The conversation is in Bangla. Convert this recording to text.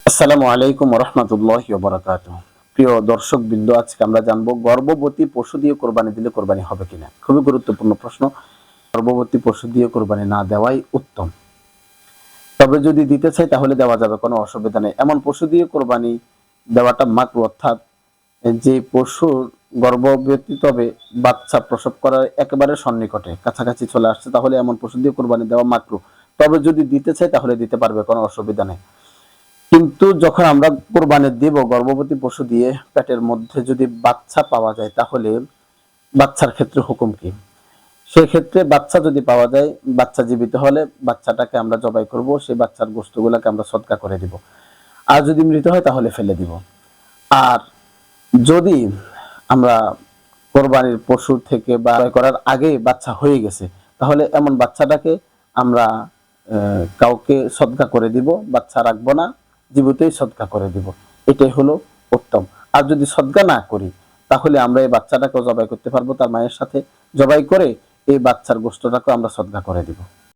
আসসালামু আলাইকুম রহমতুল্লাহি ওয়া বারাকাতুহু। প্রিয় দর্শকবৃন্দ, আজকে আমরা জানবো গর্ভবতী পশু দিয়ে কোরবানি দিলে কোরবানি হবে কিনা। খুবই গুরুত্বপূর্ণ প্রশ্ন। গর্ভবতী পশু দিয়ে কোরবানি না দেওয়াই উত্তম, তবে যদি দিতে চাই তাহলে দেওয়া যাবে, কোনো অসুবিধা নেই। এমন পশু দিয়ে কোরবানি দেওয়াটা মাকরুহ, অর্থাৎ যে পশুর গর্ভবতী তবে বাচ্চা প্রসব করার একেবারে সন্নিকটে কাছাকাছি চলে আসছে, তাহলে এমন পশু দিয়ে কোরবানি দেওয়া মাকরুহ। তবে যদি দিতে চাই তাহলে দিতে পারবে, কোনো অসুবিধা নেই। কিন্তু যখন আমরা কোরবানি দিব গর্ভবতী পশু দিয়ে, পেটের মধ্যে যদি বাচ্চা পাওয়া যায় তাহলে বাচ্চার ক্ষেত্রে হুকুম কি? সেই ক্ষেত্রে বাচ্চা যদি পাওয়া যায়, বাচ্চা জীবিত হলে বাচ্চাটাকে আমরা জবাই করব, সেই বাচ্চার গোশতগুলোকে আমরা সদকা করে দিব। আর যদি মৃত হয় তাহলে ফেলে দিব। আর যদি আমরা কোরবানির পশু থেকে বা জবাই করার আগে বাচ্চা হয়ে গেছে, তাহলে এমন বাচ্চাটাকে আমরা কাউকে সদকা করে দিব, বাচ্চা রাখবো না, জীবিতই সদকা করে দিব। এটাই হলো উত্তম। আর যদি সদকা না করি তাহলে আমরা এই বাচ্চাটাকেও জবাই করতে পারবো, তার মায়ের সাথে জবাই করে এই বাচ্চার গোশতটাকে আমরা সদকা করে দিব।